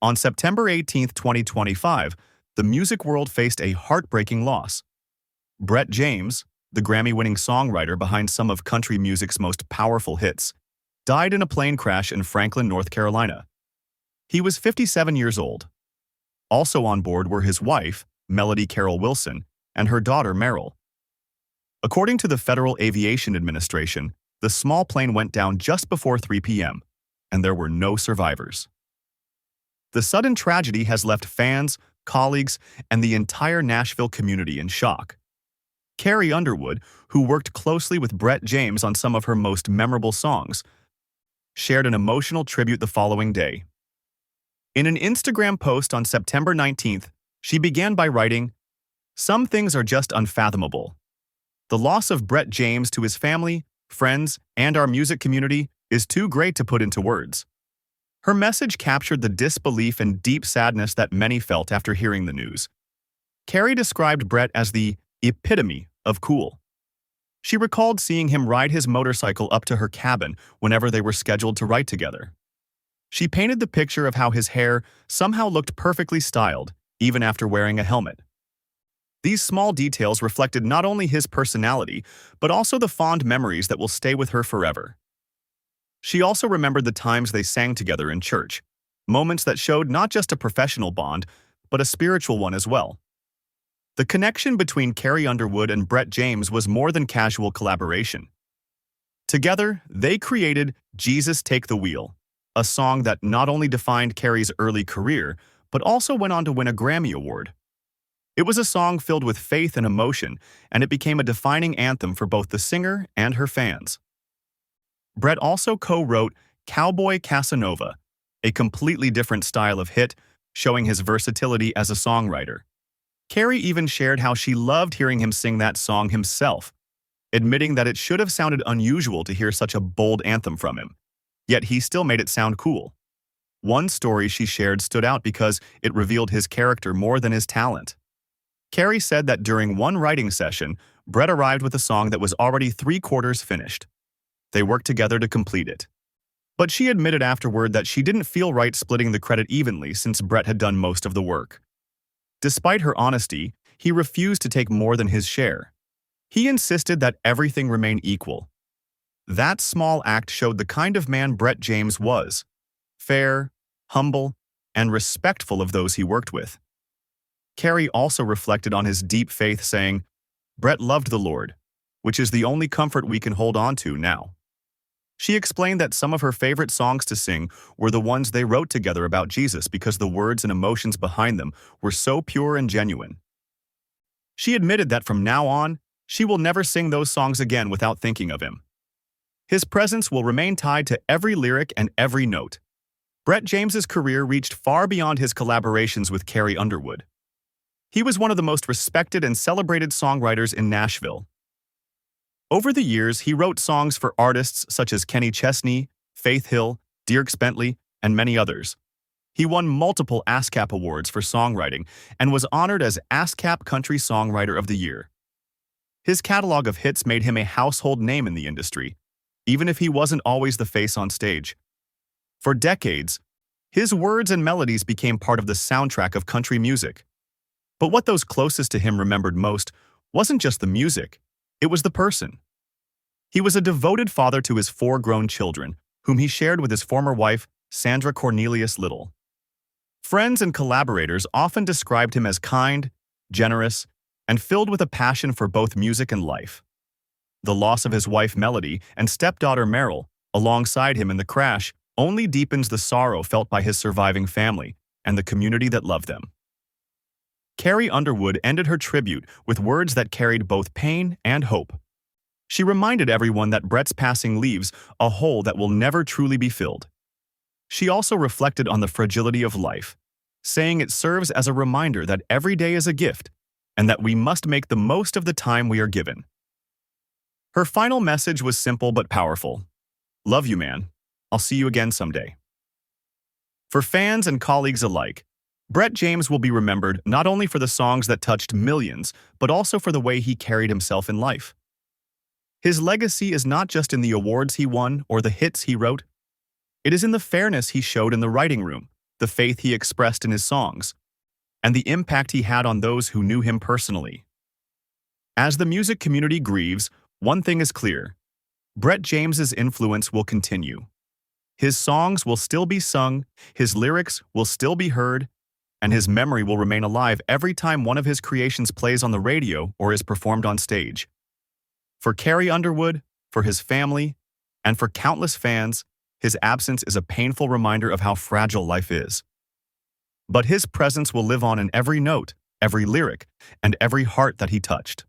On September 18, 2025, the music world faced a heartbreaking loss. Brett James, the Grammy-winning songwriter behind some of country music's most powerful hits, died in a plane crash in Franklin, North Carolina. He was 57 years old. Also on board were his wife, Melody Carroll Wilson, and her daughter, Meryl. According to the Federal Aviation Administration, the small plane went down just before 3 p.m., and there were no survivors. The sudden tragedy has left fans, colleagues, and the entire Nashville community in shock. Carrie Underwood, who worked closely with Brett James on some of her most memorable songs, shared an emotional tribute the following day. In an Instagram post on September 19th, she began by writing, "Some things are just unfathomable. The loss of Brett James to his family, friends, and our music community is too great to put into words." Her message captured the disbelief and deep sadness that many felt after hearing the news. Carrie described Brett as the epitome of cool. She recalled seeing him ride his motorcycle up to her cabin whenever they were scheduled to write together. She painted the picture of how his hair somehow looked perfectly styled, even after wearing a helmet. These small details reflected not only his personality, but also the fond memories that will stay with her forever. She also remembered the times they sang together in church, moments that showed not just a professional bond, but a spiritual one as well. The connection between Carrie Underwood and Brett James was more than casual collaboration. Together, they created "Jesus Take the Wheel," a song that not only defined Carrie's early career, but also went on to win a Grammy Award. It was a song filled with faith and emotion, and it became a defining anthem for both the singer and her fans. Brett also co-wrote "Cowboy Casanova," a completely different style of hit, showing his versatility as a songwriter. Carrie even shared how she loved hearing him sing that song himself, admitting that it should have sounded unusual to hear such a bold anthem from him, yet he still made it sound cool. One story she shared stood out because it revealed his character more than his talent. Carrie said that during one writing session, Brett arrived with a song that was already 3/4 finished. They worked together to complete it. But she admitted afterward that she didn't feel right splitting the credit evenly since Brett had done most of the work. Despite her honesty, he refused to take more than his share. He insisted that everything remain equal. That small act showed the kind of man Brett James was: fair, humble, and respectful of those he worked with. Carrie also reflected on his deep faith, saying, "Brett loved the Lord, which is the only comfort we can hold on to now." She explained that some of her favorite songs to sing were the ones they wrote together about Jesus because the words and emotions behind them were so pure and genuine. She admitted that from now on, she will never sing those songs again without thinking of him. His presence will remain tied to every lyric and every note. Brett James's career reached far beyond his collaborations with Carrie Underwood. He was one of the most respected and celebrated songwriters in Nashville. Over the years, he wrote songs for artists such as Kenny Chesney, Faith Hill, Dierks Bentley, and many others. He won multiple ASCAP awards for songwriting and was honored as ASCAP Country Songwriter of the Year. His catalog of hits made him a household name in the industry, even if he wasn't always the face on stage. For decades, his words and melodies became part of the soundtrack of country music. But what those closest to him remembered most wasn't just the music, it was the person. He was a devoted father to his 4 grown children, whom he shared with his former wife, Sandra Cornelius Little. Friends and collaborators often described him as kind, generous, and filled with a passion for both music and life. The loss of his wife Melody and stepdaughter Meryl, alongside him in the crash, only deepens the sorrow felt by his surviving family and the community that loved them. Carrie Underwood ended her tribute with words that carried both pain and hope. She reminded everyone that Brett's passing leaves a hole that will never truly be filled. She also reflected on the fragility of life, saying it serves as a reminder that every day is a gift and that we must make the most of the time we are given. Her final message was simple but powerful. "Love you, man. I'll see you again someday." For fans and colleagues alike, Brett James will be remembered not only for the songs that touched millions, but also for the way he carried himself in life. His legacy is not just in the awards he won or the hits he wrote. It is in the fairness he showed in the writing room, the faith he expressed in his songs, and the impact he had on those who knew him personally. As the music community grieves, one thing is clear: Brett James's influence will continue. His songs will still be sung, his lyrics will still be heard, and his memory will remain alive every time one of his creations plays on the radio or is performed on stage. For Carrie Underwood, for his family, and for countless fans, his absence is a painful reminder of how fragile life is. But his presence will live on in every note, every lyric, and every heart that he touched.